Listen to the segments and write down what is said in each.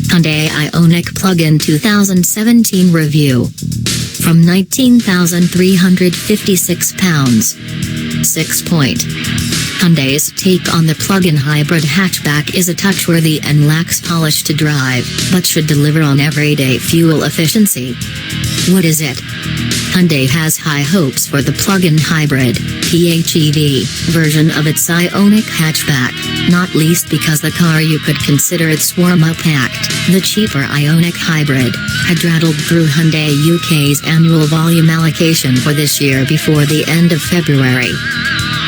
Hyundai Ioniq Plug-in 2017 review. From £19,356. 6. Hyundai's take on the plug-in hybrid hatchback is a touch-worthy and lacks polish to drive, but should deliver on everyday fuel efficiency. What is it? Hyundai has high hopes for the plug-in hybrid (PHEV) version of its Ioniq hatchback, not least because the car you could consider its warm-up act, the cheaper Ioniq hybrid, had rattled through Hyundai UK's annual volume allocation for this year before the end of February.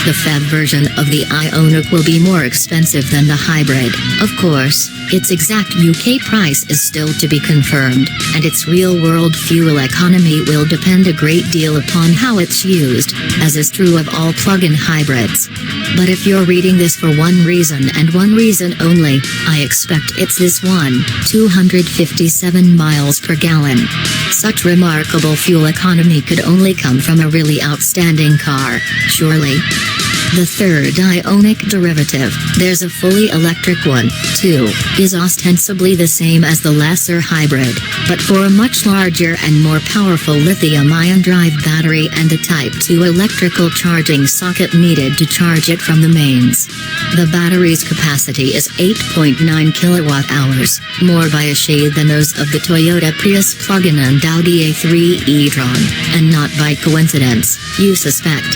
The PHEV version of the Ioniq will be more expensive than the hybrid, of course. Its exact UK price is still to be confirmed, and its real-world fuel economy will depend a great deal upon how it's used, as is true of all plug-in hybrids. But if you're reading this for one reason and one reason only, I expect it's this one: 257 miles per gallon. Such remarkable fuel economy could only come from a really outstanding car, surely. The third Ioniq derivative, there's a fully electric one, too, is ostensibly the same as the lesser hybrid, but for a much larger and more powerful lithium-ion drive battery and the Type 2 electrical charging socket needed to charge it from the mains. The battery's capacity is 8.9 kilowatt-hours, more by a shade than those of the Toyota Prius plug-in and Audi A3 e-tron, and not by coincidence, you suspect.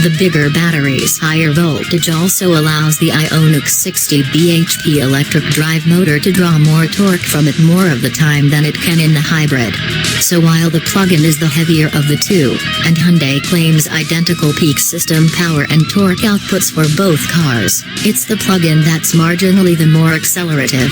The bigger battery's higher voltage also allows the Ioniq's 60 bhp electric drive motor to draw more torque from it more of the time than it can in the hybrid. So while the plug-in is the heavier of the two, and Hyundai claims identical peak system power and torque outputs for both cars, it's the plug-in that's marginally the more accelerative.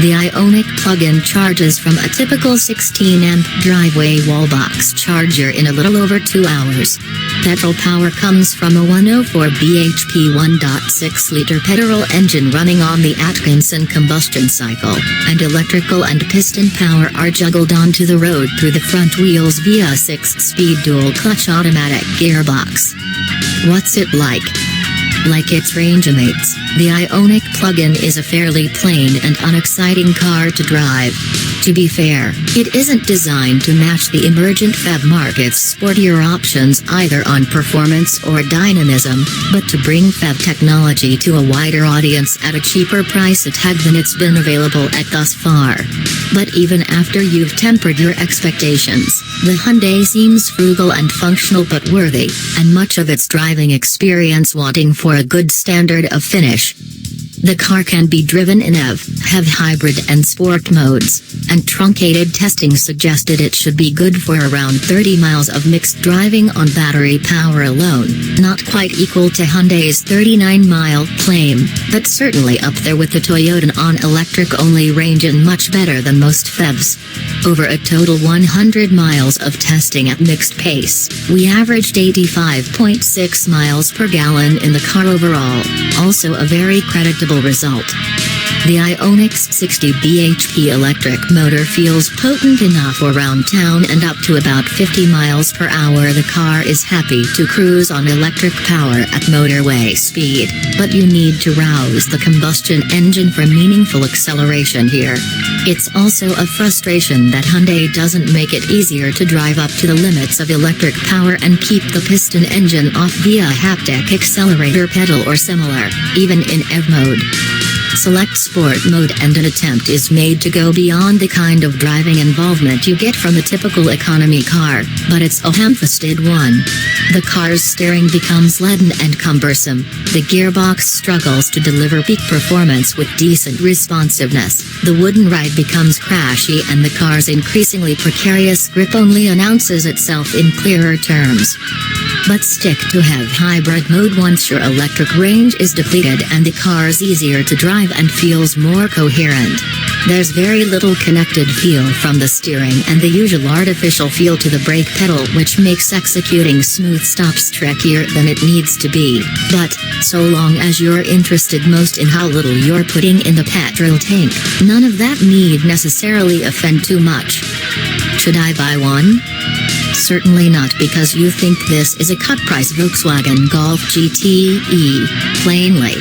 The Ioniq plug-in charges from a typical 16-amp driveway wallbox charger in a little over 2 hours. Petrol power comes from a 104 bhp 1.6-liter petrol engine running on the Atkinson combustion cycle, and electrical and piston power are juggled onto the road through the front wheels via a 6-speed dual-clutch automatic gearbox. What's it like? Like its range-mates, the Ioniq plug-in is a fairly plain and unexciting car to drive. To be fair, it isn't designed to match the emergent PHEV market's sportier options either on performance or dynamism, but to bring PHEV technology to a wider audience at a cheaper price tag than it's been available at thus far. But even after you've tempered your expectations, the Hyundai seems frugal and functional but worthy, and much of its driving experience wanting for a good standard of finish. The car can be driven in EV, HEV hybrid and sport modes, and truncated testing suggested it should be good for around 30 miles of mixed driving on battery power alone, not quite equal to Hyundai's 39-mile claim, but certainly up there with the Toyota on electric-only range and much better than most PHEVs. Over a total 100 miles of testing at mixed pace, we averaged 85.6 miles per gallon in the car overall, also a very creditable result. The Ioniq's 60 bhp electric motor feels potent enough around town, and up to about 50 miles per hour the car is happy to cruise on electric power at motorway speed, but you need to rouse the combustion engine for meaningful acceleration here. It's also a frustration that Hyundai doesn't make it easier to drive up to the limits of electric power and keep the piston engine off via a haptic accelerator pedal or similar, even in EV mode. Select Sport mode and an attempt is made to go beyond the kind of driving involvement you get from a typical economy car, but it's a ham-fisted one. The car's steering becomes leaden and cumbersome, the gearbox struggles to deliver peak performance with decent responsiveness, the wooden ride becomes crashy, and the car's increasingly precarious grip only announces itself in clearer terms. But stick to HEV hybrid mode once your electric range is depleted and the car's easier to drive and feels more coherent. There's very little connected feel from the steering and the usual artificial feel to the brake pedal, which makes executing smooth stops trickier than it needs to be, but, so long as you're interested most in how little you're putting in the petrol tank, none of that need necessarily offend too much. Should I buy one? Certainly not because you think this is a cut-price Volkswagen Golf GTE, plainly.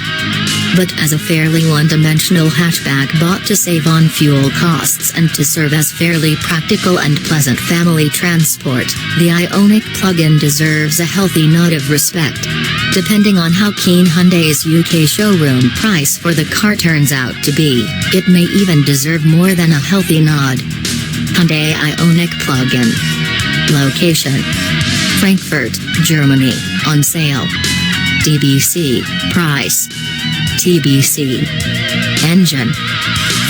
But as a fairly one-dimensional hatchback bought to save on fuel costs and to serve as fairly practical and pleasant family transport, the Ioniq Plug-in deserves a healthy nod of respect. Depending on how keen Hyundai's UK showroom price for the car turns out to be, it may even deserve more than a healthy nod. Hyundai Ioniq Plug-in. Location: Frankfurt, Germany, on sale. TBC, price. TBC. Engine: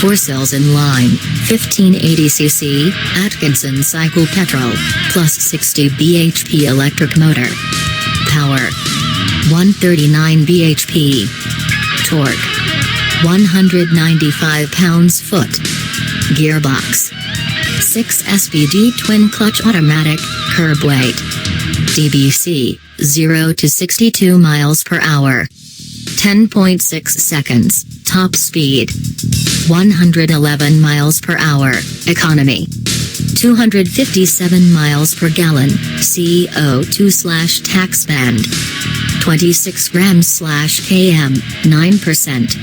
4 cells in line, 1580cc, Atkinson cycle petrol, plus 60 bhp electric motor. Power: 139 bhp. Torque: 195 pounds-foot. Gearbox: 6-speed twin-clutch automatic, curb weight. TBC, 0 to 62 miles per hour. 10.6 seconds, top speed. 111 miles per hour, economy. 257 miles per gallon, CO2/tax band. 26 grams/km, 9%.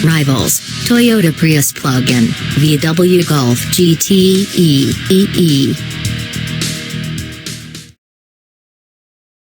Rivals: Toyota Prius plug-in, VW Golf GTE EE.